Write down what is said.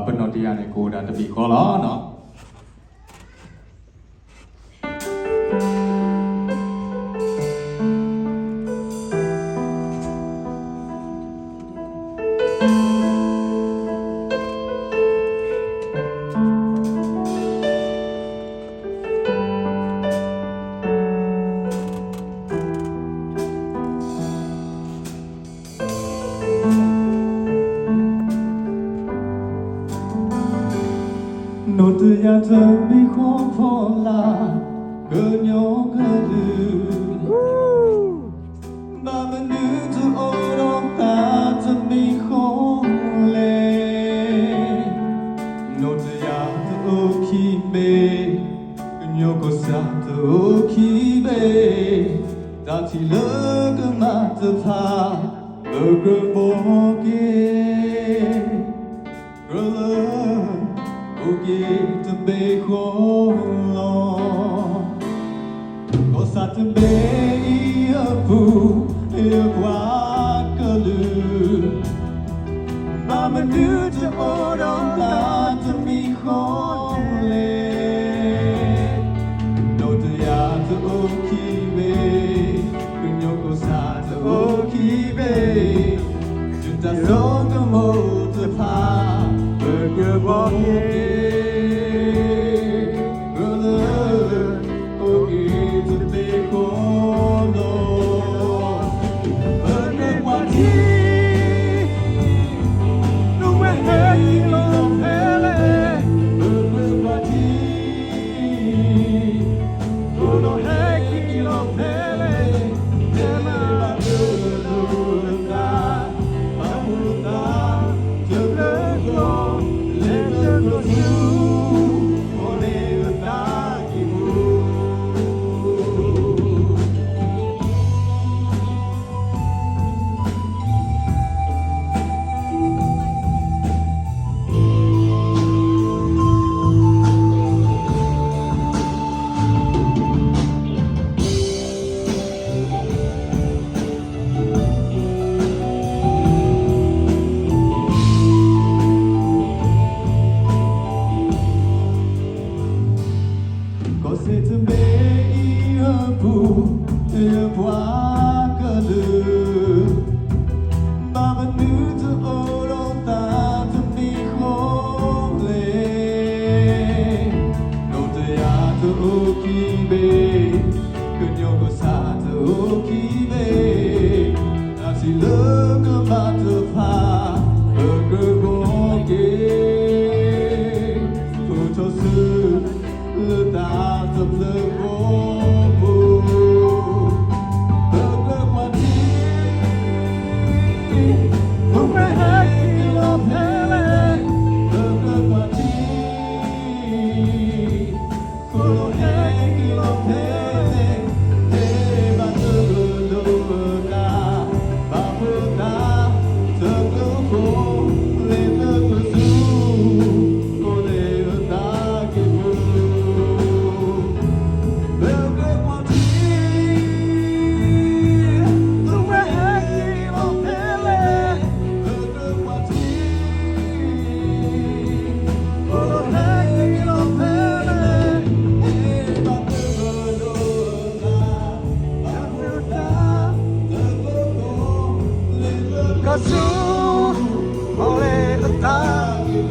เป็นนอติยาในกูดาตบีขอล้อเนาะโนตยาเธอไม่ขอพอลาเกินยกกระลือบามันดูจะโอรองตาจะไม่ขอเลโนตยาเธอโอคิเบกันยกก็สาเธอโอคิเบตาที่เลิกก็มาจะพาเลิกก็บอกเกจะเบคโลก็สัตว์เบยปูเอวากะลือบามันดูจะโอดองลาจะมีคนเลโนจะอยากจะโอคีเบคุณโยก็สัตว์จะโอคีเบจุดจะโซก็โมจะพาเบิกเกอร์บอกเย่Kasu oleh etang